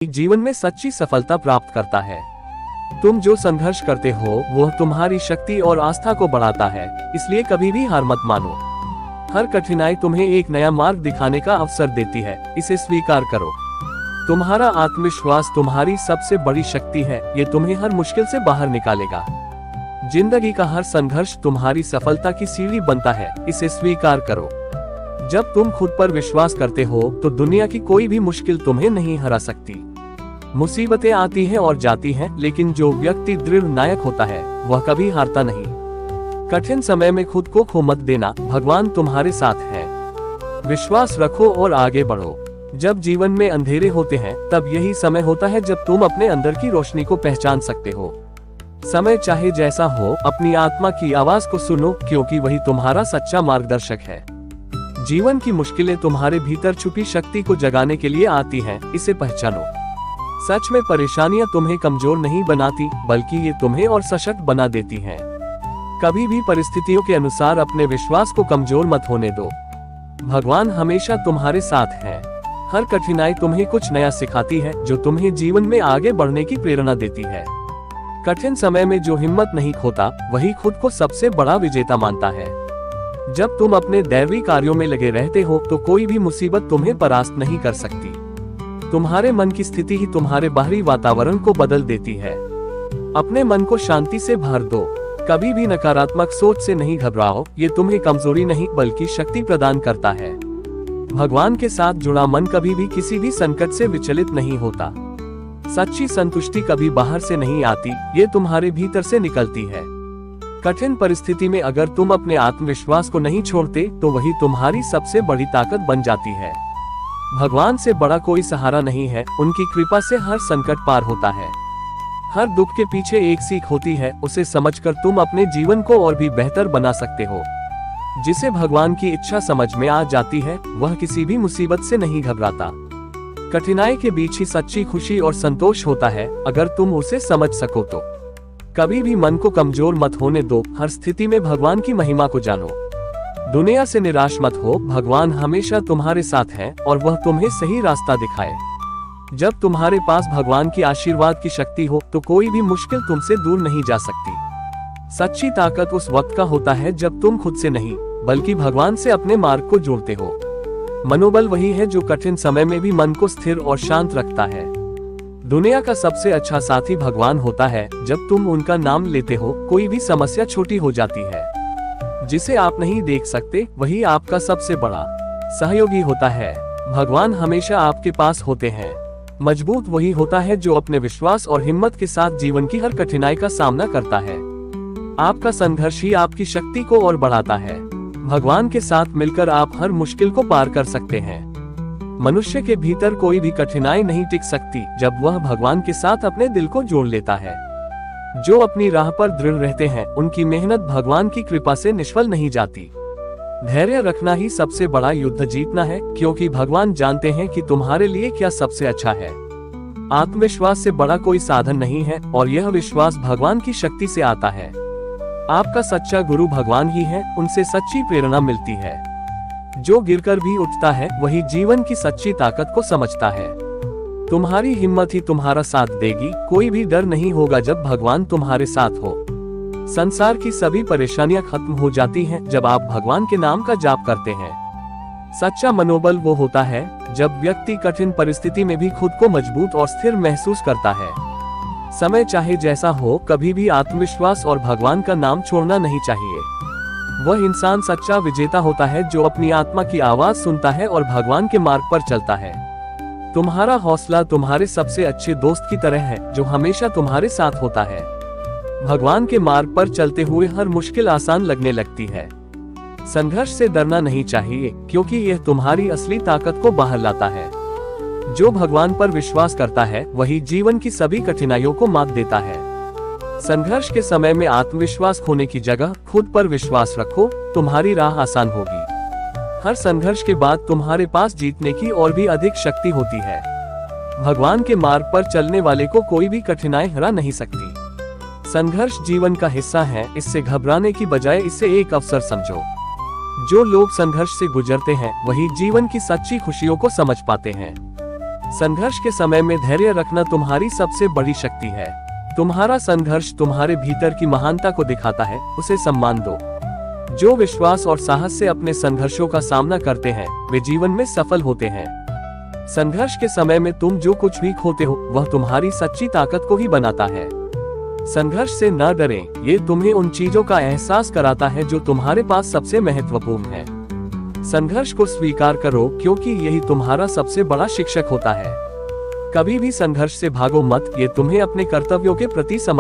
जीवन में सच्ची सफलता प्राप्त करता है। तुम जो संघर्ष करते हो वह तुम्हारी शक्ति और आस्था को बढ़ाता है, इसलिए कभी भी हार मत मानो। हर कठिनाई तुम्हें एक नया मार्ग दिखाने का अवसर देती है, इसे स्वीकार करो। तुम्हारा आत्मविश्वास तुम्हारी सबसे बड़ी शक्ति है, ये तुम्हें हर मुश्किल से बाहर निकालेगा। जिंदगी का हर संघर्ष तुम्हारी सफलता की सीढ़ी बनता है, इसे स्वीकार करो। जब तुम खुद पर विश्वास करते हो तो दुनिया की कोई भी मुश्किल तुम्हें नहीं हरा सकती। मुसीबतें आती हैं और जाती हैं, लेकिन जो व्यक्ति दृढ़ नायक होता है वह कभी हारता नहीं। कठिन समय में खुद को खो मत देना, भगवान तुम्हारे साथ है। विश्वास रखो और आगे बढ़ो। जब जीवन में अंधेरे होते हैं तब यही समय होता है जब तुम अपने अंदर की रोशनी को पहचान सकते हो। समय चाहे जैसा हो, अपनी आत्मा की आवाज को सुनो, क्योंकि वही तुम्हारा सच्चा मार्गदर्शक है। जीवन की मुश्किलें तुम्हारे भीतर छुपी शक्ति को जगाने के लिए आती हैं, इसे पहचानो। सच में परेशानियां तुम्हें कमजोर नहीं बनाती, बल्कि ये तुम्हें और सशक्त बना देती हैं। कभी भी परिस्थितियों के अनुसार अपने विश्वास को कमजोर मत होने दो। भगवान हमेशा तुम्हारे साथ है। हर कठिनाई तुम्हें कुछ नया सिखाती है, जो तुम्हें जीवन में आगे बढ़ने की प्रेरणा देती है। कठिन समय में जो हिम्मत नहीं खोता, वही खुद को सबसे बड़ा विजेता मानता है। जब तुम अपने दैवी कार्यों में लगे रहते हो तो कोई भी मुसीबत तुम्हें परास्त नहीं कर सकती। तुम्हारे मन की स्थिति ही तुम्हारे बाहरी वातावरण को बदल देती है। अपने मन को शांति से भर दो। कभी भी नकारात्मक सोच से नहीं घबराओ, ये तुम्हें कमजोरी नहीं बल्कि शक्ति प्रदान करता है। भगवान के साथ जुड़ा मन कभी भी किसी भी संकट से विचलित नहीं होता। सच्ची संतुष्टि कभी बाहर से नहीं आती, ये तुम्हारे भीतर से निकलती है। कठिन परिस्थिति में अगर तुम अपने आत्मविश्वास को नहीं छोड़ते तो वही तुम्हारी सबसे बड़ी ताकत बन जाती है। भगवान से बड़ा कोई सहारा नहीं है, उनकी कृपा से हर संकट पार होता है। हर दुख के पीछे एक सीख होती है, उसे समझकर तुम अपने जीवन को और भी बेहतर बना सकते हो। जिसे भगवान की इच्छा समझ में आ जाती है, वह किसी भी मुसीबत से नहीं घबराता। कठिनाई के बीच ही सच्ची खुशी और संतोष होता है, अगर तुम उसे समझ सको तो। कभी भी मन को कमजोर मत होने दो, हर स्थिति में भगवान की महिमा को जानो। दुनिया से निराश मत हो, भगवान हमेशा तुम्हारे साथ है और वह तुम्हें सही रास्ता दिखाए। जब तुम्हारे पास भगवान की आशीर्वाद की शक्ति हो तो कोई भी मुश्किल तुमसे दूर नहीं जा सकती। सच्ची ताकत उस वक्त का होता है जब तुम खुद से नहीं बल्कि भगवान से अपने मार्ग को जोड़ते हो। मनोबल वही है जो कठिन समय में भी मन को स्थिर और शांत रखता है। दुनिया का सबसे अच्छा साथी भगवान होता है। जब तुम उनका नाम लेते हो, कोई भी समस्या छोटी हो जाती है। जिसे आप नहीं देख सकते, वही आपका सबसे बड़ा सहयोगी होता है। भगवान हमेशा आपके पास होते हैं। मजबूत वही होता है जो अपने विश्वास और हिम्मत के साथ जीवन की हर कठिनाई का सामना करता है। आपका संघर्ष ही आपकी शक्ति को और बढ़ाता है। भगवान के साथ मिलकर आप हर मुश्किल को पार कर सकते हैं। मनुष्य के भीतर कोई भी कठिनाई नहीं टिक सकती जब वह भगवान के साथ अपने दिल को जोड़ लेता है। जो अपनी राह पर दृढ़ रहते हैं, उनकी मेहनत भगवान की कृपा से निष्फल नहीं जाती। धैर्य रखना ही सबसे बड़ा युद्ध जीतना है, क्योंकि भगवान जानते हैं कि तुम्हारे लिए क्या सबसे अच्छा है। आत्मविश्वास से बड़ा कोई साधन नहीं है और यह विश्वास भगवान की शक्ति से आता है। आपका सच्चा गुरु भगवान ही है, उनसे सच्ची प्रेरणा मिलती है। जो गिरकर भी उठता है वही जीवन की सच्ची ताकत को समझता है। तुम्हारी हिम्मत ही तुम्हारा साथ देगी। कोई भी डर नहीं होगा जब भगवान तुम्हारे साथ हो। संसार की सभी परेशानियां खत्म हो जाती हैं जब आप भगवान के नाम का जाप करते हैं। सच्चा मनोबल वो होता है जब व्यक्ति कठिन परिस्थिति में भी खुद को मजबूत और स्थिर महसूस करता है। समय चाहे जैसा हो, कभी भी आत्मविश्वास और भगवान का नाम छोड़ना नहीं चाहिए। वह इंसान सच्चा विजेता होता है जो अपनी आत्मा की आवाज सुनता है और भगवान के मार्ग पर चलता है। तुम्हारा हौसला तुम्हारे सबसे अच्छे दोस्त की तरह है, जो हमेशा तुम्हारे साथ होता है। भगवान के मार्ग पर चलते हुए हर मुश्किल आसान लगने लगती है। संघर्ष से डरना नहीं चाहिए, क्योंकि यह तुम्हारी असली ताकत को बाहर लाता है। जो भगवान पर विश्वास करता है वही जीवन की सभी कठिनाइयों को मात देता है। संघर्ष के समय में आत्मविश्वास खोने की जगह खुद पर विश्वास रखो, तुम्हारी राह आसान होगी। हर संघर्ष के बाद तुम्हारे पास जीतने की और भी अधिक शक्ति होती है। भगवान के मार्ग पर चलने वाले को कोई भी कठिनाई हरा नहीं सकती। संघर्ष जीवन का हिस्सा है, इससे घबराने की बजाय इसे एक अवसर समझो। जो लोग संघर्ष से गुजरते हैं वही जीवन की सच्ची खुशियों को समझ पाते हैं। संघर्ष के समय में धैर्य रखना तुम्हारी सबसे बड़ी शक्ति है। तुम्हारा संघर्ष तुम्हारे भीतर की महानता को दिखाता है, उसे सम्मान दो। जो विश्वास और साहस से अपने संघर्षों का सामना करते हैं वे जीवन में सफल होते हैं। संघर्ष के समय में तुम जो कुछ भी खोते हो वह तुम्हारी सच्ची ताकत को ही बनाता है। संघर्ष से न डरें, ये तुम्हें उन चीजों का एहसास कराता है जो तुम्हारे पास सबसे महत्वपूर्ण है। संघर्ष को स्वीकार करो क्योंकि यही तुम्हारा सबसे बड़ा शिक्षक होता है। कभी भी संघर्ष से भागो मत, ये तुम्हें अपने कर्तव्यों के प्रति